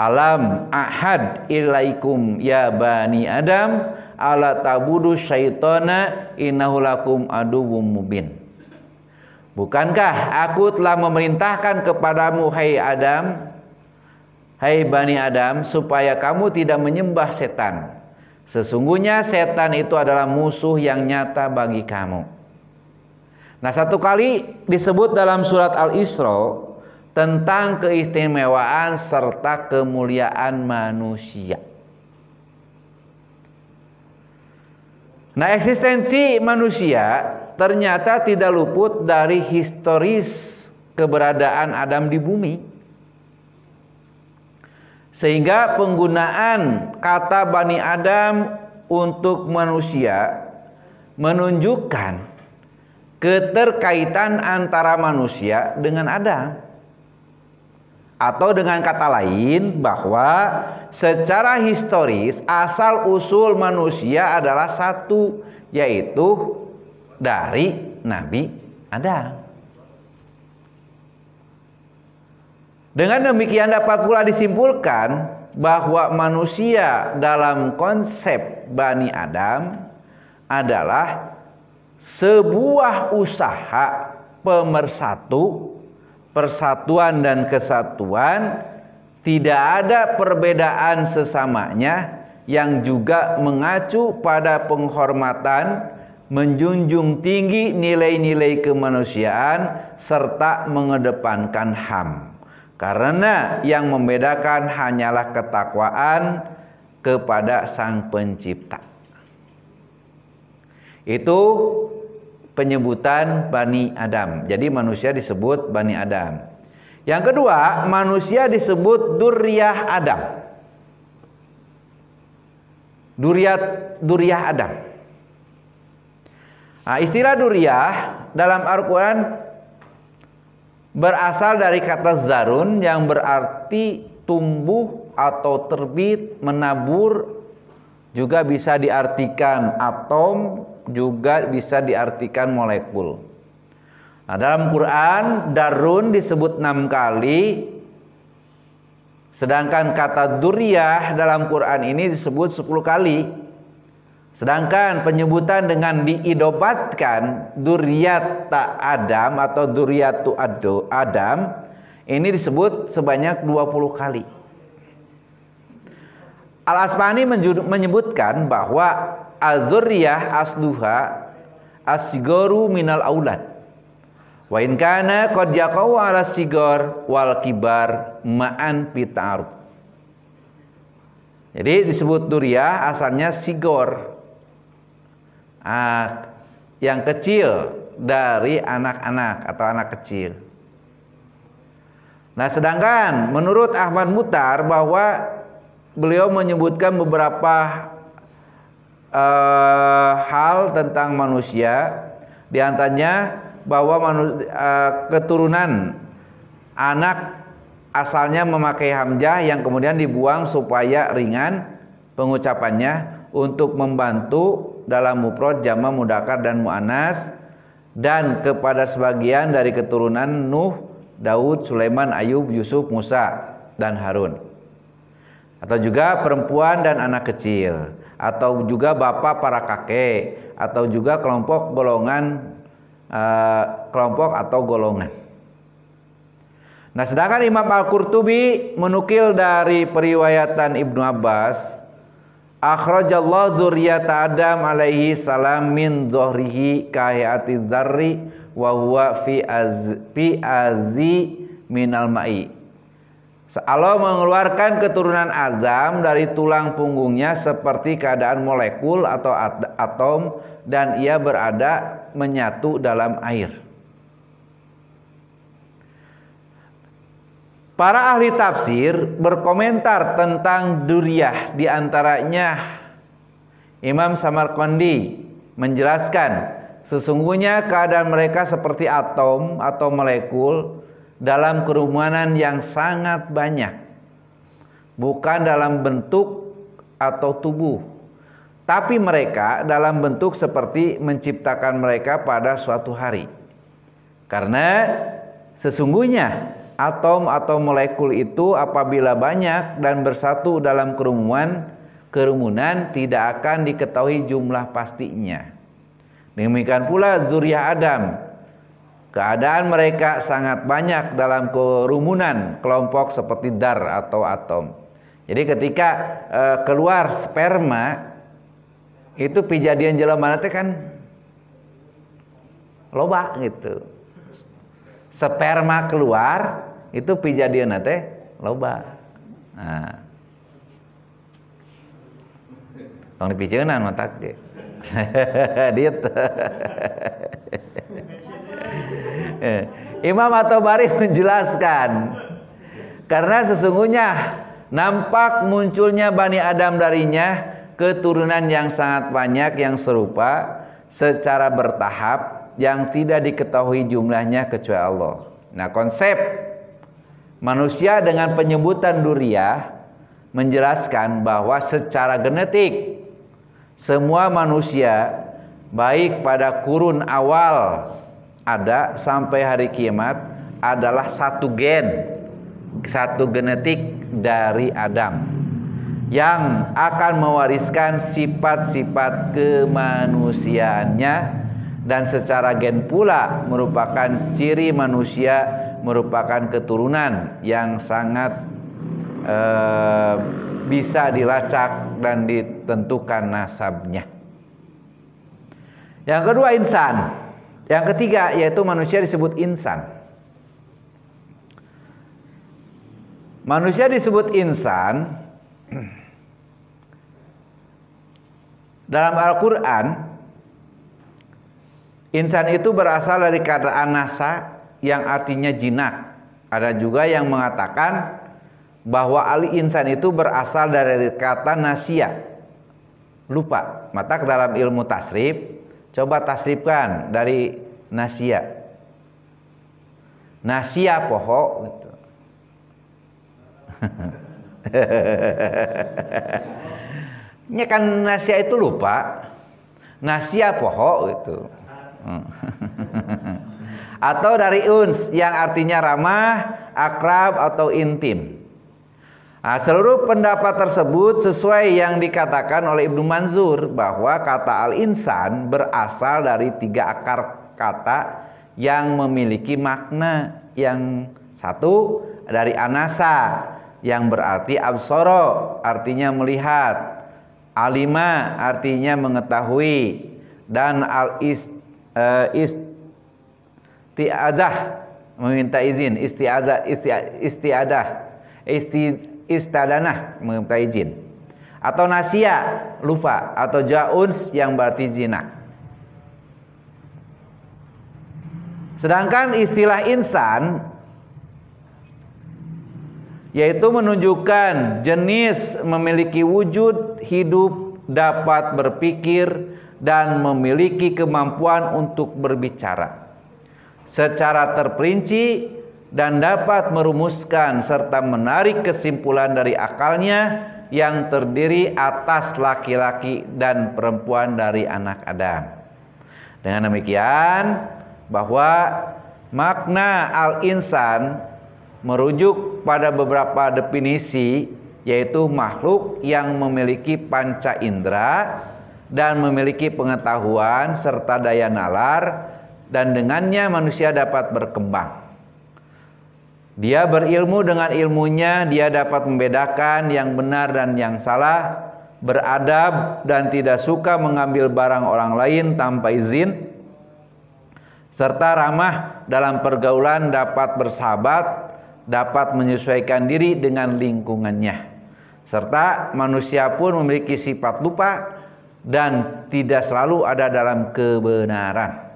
Alam ahad ilaikum ya bani Adam ala tabudu syaitana innahu lakum aduwwum mubin. Bukankah aku telah memerintahkan kepadamu hai Adam, hai bani Adam, supaya kamu tidak menyembah setan. Sesungguhnya setan itu adalah musuh yang nyata bagi kamu. Nah, 1 kali disebut dalam surat Al-Isra tentang keistimewaan serta kemuliaan manusia. Nah, eksistensi manusia ternyata tidak luput dari historis keberadaan Adam di bumi. Sehingga penggunaan kata Bani Adam untuk manusia menunjukkan keterkaitan antara manusia dengan Adam. Atau dengan kata lain, bahwa secara historis asal usul manusia adalah satu, yaitu dari Nabi Adam. Dengan demikian dapat pula disimpulkan bahwa manusia dalam konsep Bani Adam adalah sebuah usaha pemersatu, persatuan dan kesatuan, tidak ada perbedaan sesamanya, yang juga mengacu pada penghormatan, menjunjung tinggi nilai-nilai kemanusiaan, serta mengedepankan HAM. Karena yang membedakan hanyalah ketakwaan kepada Sang Pencipta. Itu penyebutan Bani Adam. Jadi manusia disebut Bani Adam. Yang kedua, manusia disebut Duriyah Adam. Duriyah Adam. Nah, istilah Duriyah dalam Al-Quran berasal dari kata zarun yang berarti tumbuh atau terbit, menabur. Juga bisa diartikan atom, juga bisa diartikan molekul. Nah, dalam Quran darun disebut 6 kali, sedangkan kata duriyah dalam Quran ini disebut 10 kali. Sedangkan penyebutan dengan diidobatkan duriyat Adam atau duriyatu Adam ini disebut sebanyak 20 kali. Al-Asbahani menyebutkan bahwa az-zurriyah asluha as-sigaru minal aulad. Wa in kana qad yaqau 'ala sigar wal kibar ma'an fi ta'aruf. Jadi disebut duriyah asalnya sigor. Yang kecil dari anak-anak atau anak kecil. Nah, sedangkan menurut Ahmad Muhtar bahwa beliau menyebutkan beberapa hal tentang manusia, di antaranya bahwa keturunan anak asalnya memakai hamzah yang kemudian dibuang supaya ringan pengucapannya untuk membantu dalam mufrad, jama', mudzakkar dan muannas, dan kepada sebagian dari keturunan Nuh, Daud, Sulaiman, Ayub, Yusuf, Musa dan Harun. Atau juga perempuan dan anak kecil, atau juga bapak para kakek, atau juga kelompok atau golongan. Nah, sedangkan Imam Al-Qurtubi menukil dari periwayatan Ibnu Abbas, akhrajallahu dzurriyyata Adam alaihi salam min dhuhrihi kahiyati dzarri wa huwa fi azi minal ma'i. Allah mengeluarkan keturunan Adam dari tulang punggungnya seperti keadaan molekul atau atom, dan ia berada menyatu dalam air. Para ahli tafsir berkomentar tentang duriyah, di antaranya Imam Samarqandi menjelaskan sesungguhnya keadaan mereka seperti atom atau molekul dalam kerumunan yang sangat banyak, bukan dalam bentuk atau tubuh, tapi mereka dalam bentuk seperti menciptakan mereka pada suatu hari. Karena sesungguhnya atom atau molekul itu apabila banyak dan bersatu dalam kerumunan tidak akan diketahui jumlah pastinya. Demikian pula zuriyah Adam, keadaan mereka sangat banyak dalam kerumunan kelompok seperti dar atau atom. Jadi ketika keluar sperma itu pijadian jelema teh kan loba gitu. Sperma keluar itu pijadian teh loba. Nah, tong dipijeunan matak ge. Diet. Imam At-Tabari menjelaskan, karena sesungguhnya nampak munculnya Bani Adam darinya keturunan yang sangat banyak yang serupa secara bertahap yang tidak diketahui jumlahnya kecuali Allah. Nah, konsep manusia dengan penyebutan duriyah menjelaskan bahwa secara genetik semua manusia baik pada kurun awal ada sampai hari kiamat adalah satu genetik dari Adam yang akan mewariskan sifat-sifat kemanusiaannya, dan secara gen pula merupakan ciri manusia merupakan keturunan yang sangat bisa dilacak dan ditentukan nasabnya. Yang kedua insan. Yang ketiga yaitu manusia disebut insan. Manusia disebut insan dalam Al-Quran. Insan itu berasal dari kata anasa yang artinya jinak. Ada juga yang mengatakan bahwa al-insan itu berasal dari kata nasia, lupa. Maka dalam ilmu tasrif, coba tasrifkan dari nasia. Nasia poho gitu. Ini kan nasia itu lupa. Nasia poho gitu. Atau dari uns yang artinya ramah, akrab atau intim. Nah, seluruh pendapat tersebut sesuai yang dikatakan oleh Ibnu Manzur bahwa kata al-insan berasal dari 3 akar kata yang memiliki makna. Yang satu dari anasa, yang berarti absoro artinya melihat, alima artinya mengetahui, dan istiadah meminta izin, istadanah meminta izin, atau nasia lupa, atau jauns yang berarti zina. Sedangkan istilah insan yaitu menunjukkan jenis memiliki wujud hidup, dapat berpikir, dan memiliki kemampuan untuk berbicara secara terperinci dan dapat merumuskan serta menarik kesimpulan dari akalnya yang terdiri atas laki-laki dan perempuan dari anak Adam. Dengan demikian, bahwa makna al-insan merujuk pada beberapa definisi, yaitu makhluk yang memiliki panca indera dan memiliki pengetahuan serta daya nalar, dan dengannya manusia dapat berkembang. Dia berilmu, dengan ilmunya dia dapat membedakan yang benar dan yang salah, beradab dan tidak suka mengambil barang orang lain tanpa izin, serta ramah dalam pergaulan, dapat bersahabat, dapat menyesuaikan diri dengan lingkungannya, serta manusia pun memiliki sifat lupa dan tidak selalu ada dalam kebenaran.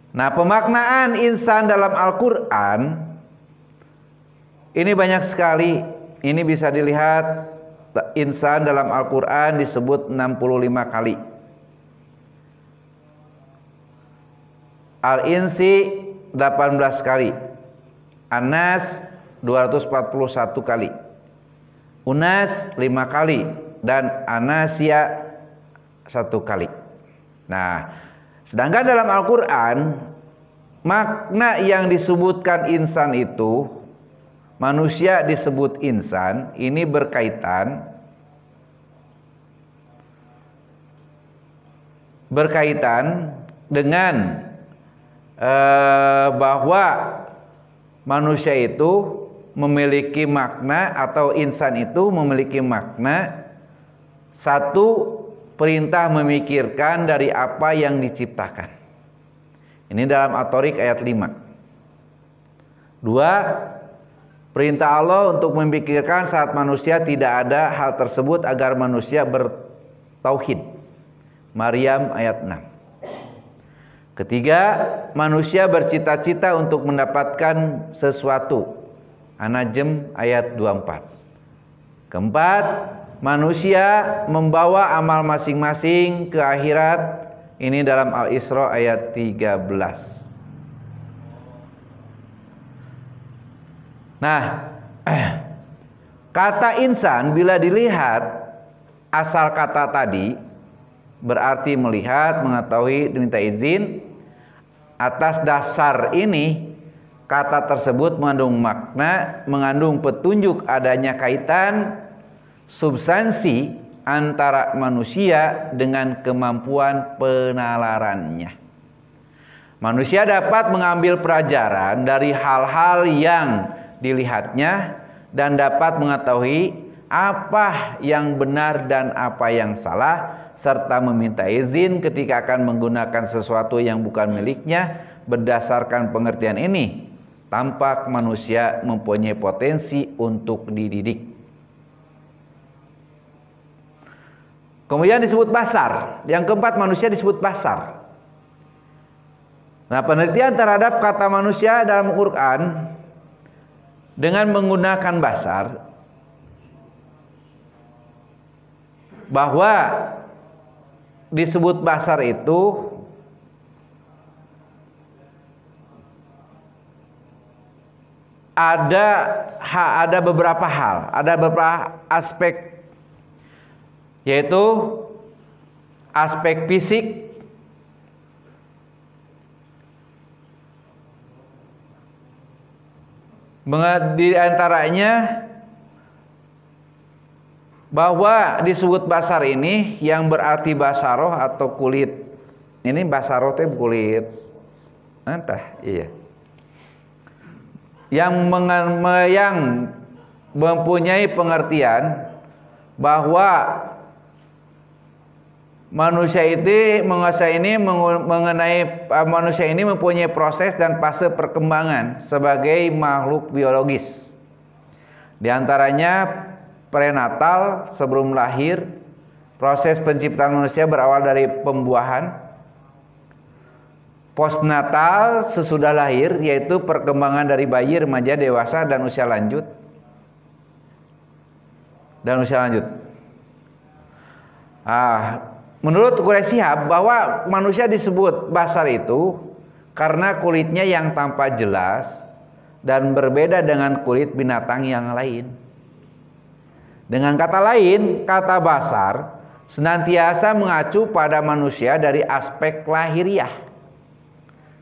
Nah, pemaknaan insan dalam Al-Quran ini banyak sekali. Ini bisa dilihat, insan dalam Al-Quran disebut 65 kali. Al-Insi 18 kali, An-Nas 241 kali, Unas 5 kali, dan Anasia 1 kali. Nah, sedangkan dalam Al-Quran makna yang disebutkan insan itu, manusia disebut insan, ini berkaitan dengan bahwa manusia itu memiliki makna, atau insan itu memiliki makna satu, perintah memikirkan dari apa yang diciptakan. Ini dalam At-Thariq ayat 5. 2, perintah Allah untuk memikirkan saat manusia tidak ada hal tersebut agar manusia bertauhid. Maryam ayat 6. Ketiga, manusia bercita-cita untuk mendapatkan sesuatu. An-Najm ayat 24. Keempat, manusia membawa amal masing-masing ke akhirat. Ini dalam Al-Isra ayat 13. Nah, kata insan bila dilihat asal kata tadi berarti melihat, mengetahui, diminta izin. Atas dasar ini, kata tersebut mengandung makna, mengandung petunjuk adanya kaitan substansi antara manusia dengan kemampuan penalarannya. Manusia dapat mengambil pelajaran dari hal-hal yang dilihatnya dan dapat mengetahui apa yang benar dan apa yang salah, serta meminta izin ketika akan menggunakan sesuatu yang bukan miliknya. Berdasarkan pengertian ini, tampak manusia mempunyai potensi untuk dididik. Kemudian disebut basar. Yang keempat, manusia disebut basar. Nah, penelitian terhadap kata manusia dalam Al-Quran dengan menggunakan basar, bahwa disebut basar itu ada beberapa hal, ada beberapa aspek, yaitu aspek fisik, di antaranya bahwa disebut basar ini yang berarti basaroh atau kulit. Ini basaroh itu kulit. Entah, iya. yang mempunyai pengertian bahwa manusia ini mempunyai proses dan fase perkembangan sebagai makhluk biologis. Di antaranya prenatal sebelum lahir, proses penciptaan manusia berawal dari pembuahan. Postnatal sesudah lahir, yaitu perkembangan dari bayi, remaja, dewasa dan usia lanjut. Menurut Quraisy Shihab bahwa manusia disebut basar itu karena kulitnya yang tampak jelas dan berbeda dengan kulit binatang yang lain. Dengan kata lain, kata basar senantiasa mengacu pada manusia dari aspek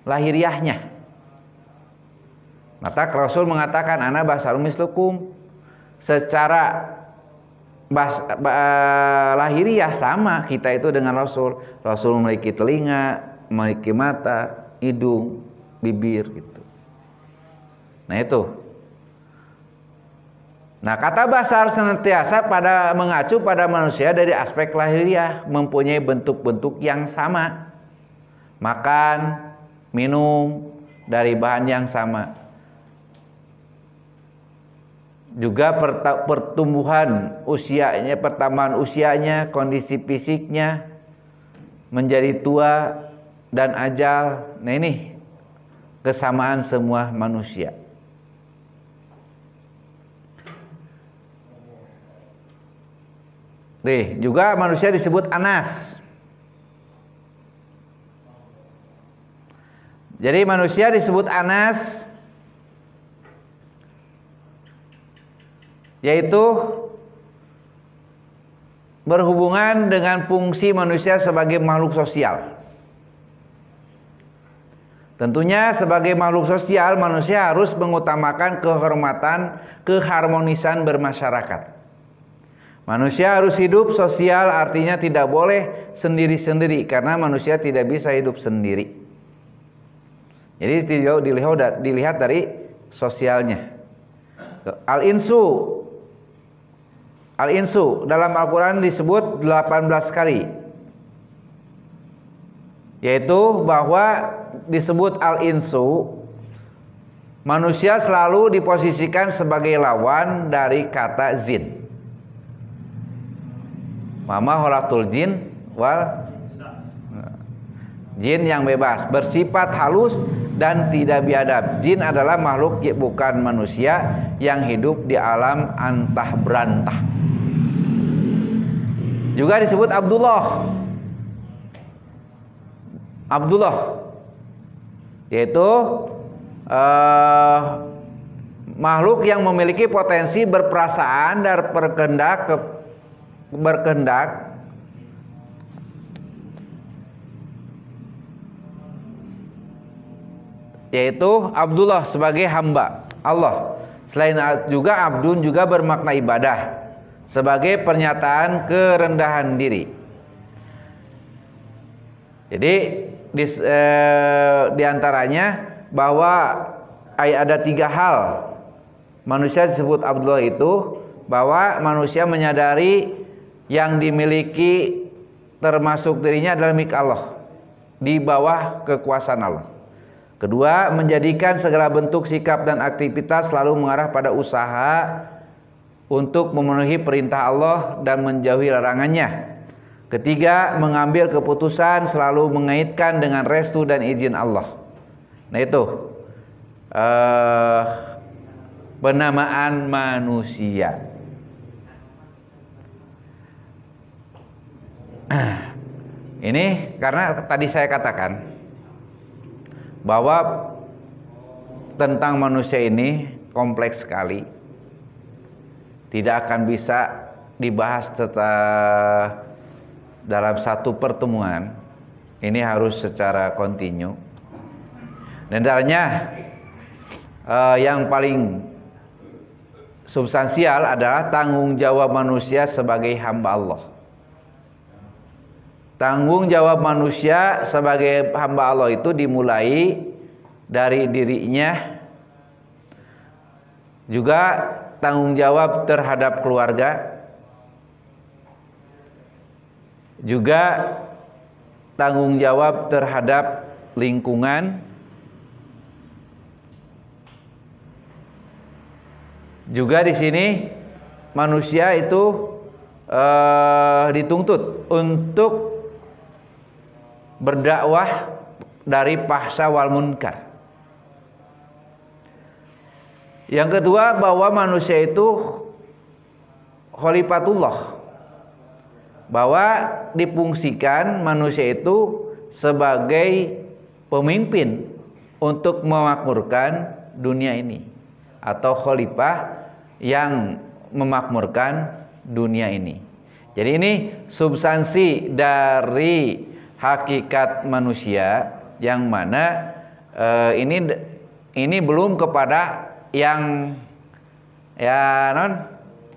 lahiriahnya. Maka Rasul mengatakan ana basarun mislukum, secara lahiriah sama kita itu dengan Rasul. Rasul memiliki telinga, memiliki mata, hidung, bibir gitu. Nah itu. Nah kata basar senantiasa mengacu pada manusia dari aspek lahiriah, mempunyai bentuk-bentuk yang sama, makan, minum dari bahan yang sama. Juga pertumbuhan usianya, pertambahan usianya, kondisi fisiknya, menjadi tua dan ajal. Nah ini kesamaan semua manusia. Juga manusia disebut anas. Jadi manusia disebut anas, yaitu berhubungan dengan fungsi manusia sebagai makhluk sosial. Tentunya sebagai makhluk sosial, manusia harus mengutamakan kehormatan, keharmonisan bermasyarakat. Manusia harus hidup sosial, artinya tidak boleh sendiri-sendiri, karena manusia tidak bisa hidup sendiri. Jadi dilihat dari sosialnya. Al-insu dalam Al-Quran disebut 18 kali, yaitu bahwa disebut al-insu, manusia selalu diposisikan sebagai lawan dari kata zin. Mama khalaqtul jin wal jin yang bebas, bersifat halus dan tidak biadab. Jin adalah makhluk bukan manusia yang hidup di alam antah berantah. Juga disebut Abdullah, yaitu makhluk yang memiliki potensi berperasaan dan berkehendak, yaitu Abdullah sebagai hamba Allah. Selain juga abdun juga bermakna ibadah, sebagai pernyataan kerendahan diri. Jadi di antaranya bahwa ada 3 hal manusia disebut Abdullah itu, bahwa manusia menyadari yang dimiliki termasuk dirinya adalah milik Allah, di bawah kekuasaan Allah. Kedua, menjadikan segala bentuk sikap dan aktivitas selalu mengarah pada usaha untuk memenuhi perintah Allah dan menjauhi larangannya. Ketiga, mengambil keputusan selalu mengaitkan dengan restu dan izin Allah. Nah itu penamaan manusia. Ini karena tadi saya katakan bahwa tentang manusia ini kompleks sekali, tidak akan bisa dibahas dalam satu pertemuan. Ini harus secara kontinu. Dan darahnya yang paling substansial adalah tanggung jawab manusia sebagai hamba Allah. Tanggung jawab manusia sebagai hamba Allah itu dimulai dari dirinya juga tanggung jawab terhadap keluarga, juga tanggung jawab terhadap lingkungan, juga di sini manusia itu dituntut untuk berdakwah dari fahsya wal munkar. Yang kedua, bahwa manusia itu khalifatullah, bahwa difungsikan manusia itu sebagai pemimpin untuk memakmurkan dunia ini, atau khalifah yang memakmurkan dunia ini. Jadi ini substansi dari hakikat manusia, yang mana ini belum kepada yang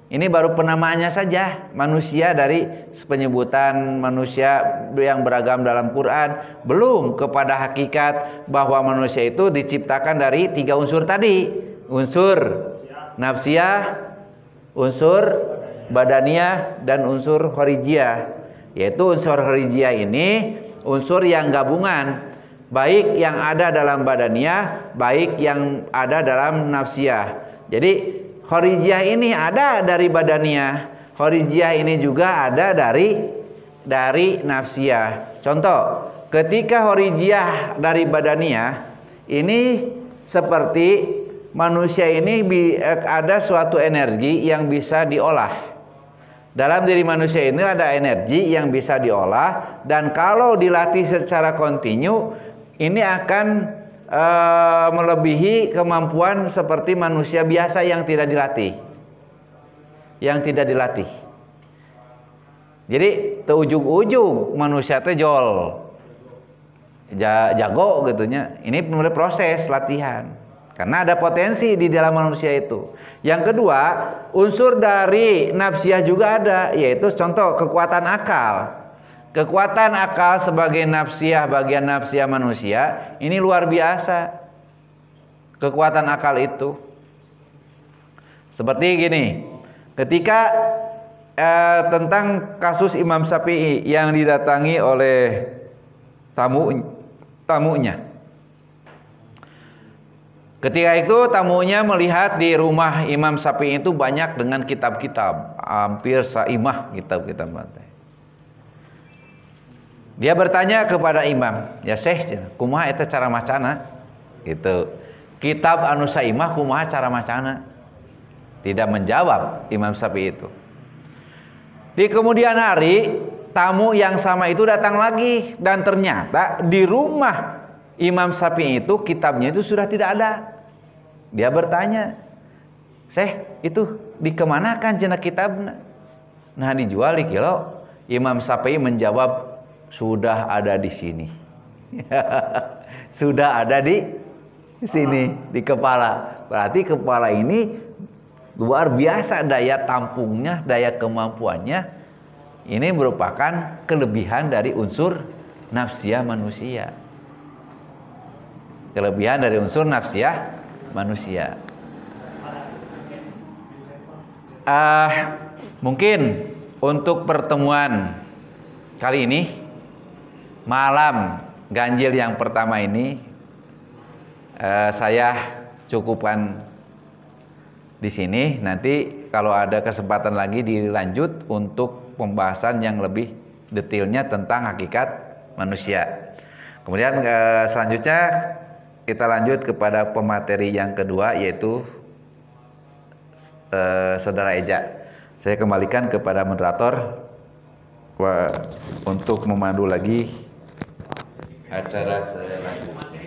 ini baru penamaannya saja, manusia dari penyebutan manusia yang beragam dalam Quran, belum kepada hakikat bahwa manusia itu diciptakan dari 3 unsur tadi, unsur nafsiyah, unsur badaniyah, dan unsur kharijiyah. Yaitu unsur kharijiyah ini unsur yang gabungan, baik yang ada dalam badaniyah, baik yang ada dalam nafsiyah. Jadi kharijiyah ini ada dari badaniyah, kharijiyah ini juga ada dari nafsiyah. Contoh, ketika kharijiyah dari badaniyah ini seperti manusia ini ada suatu energi yang bisa diolah. Dalam diri manusia ini ada energi yang bisa diolah, dan kalau dilatih secara kontinu, ini akan melebihi kemampuan seperti manusia biasa yang tidak dilatih. Jadi ujug-ujug manusia teh jol, jago gitunya. Ini menurut proses latihan, karena ada potensi di dalam manusia itu. Yang kedua, unsur dari nafsiyah juga ada, yaitu contoh kekuatan akal. Kekuatan akal sebagai nafsiyah, bagian nafsiyah manusia, ini luar biasa. Kekuatan akal itu seperti gini, ketika tentang kasus Imam Syafi'i yang didatangi oleh tamunya. Ketika itu tamunya melihat di rumah Imam Syafi'i itu banyak dengan kitab-kitab, hampir saimah kitab-kitab. Dia bertanya kepada imam, ya Syekh, kumaha eta cara macana? Gitu. Kitab anu saimah kumaha cara macana? Tidak menjawab Imam Syafi'i itu. Di kemudian hari, tamu yang sama itu datang lagi, dan ternyata di rumah Imam Syafi'i itu kitabnya itu sudah tidak ada. Dia bertanya, Syekh, itu dikemanakan cenah kitabna? Nah, dijual di kilo. Imam Syafi'i menjawab, sudah ada di sini. Sudah ada di sini, di kepala. Berarti kepala ini luar biasa daya tampungnya, daya kemampuannya. Ini merupakan kelebihan dari unsur nafsiyah manusia. Kelebihan dari unsur nafsiyah manusia. Mungkin untuk pertemuan kali ini, malam ganjil yang pertama ini, saya cukupkan di sini. Nanti kalau ada kesempatan lagi dilanjut untuk pembahasan yang lebih detailnya tentang hakikat manusia. Kemudian selanjutnya kita lanjut kepada pemateri yang kedua, yaitu Saudara Eja. Saya kembalikan kepada moderator untuk memandu lagi acara selanjutnya.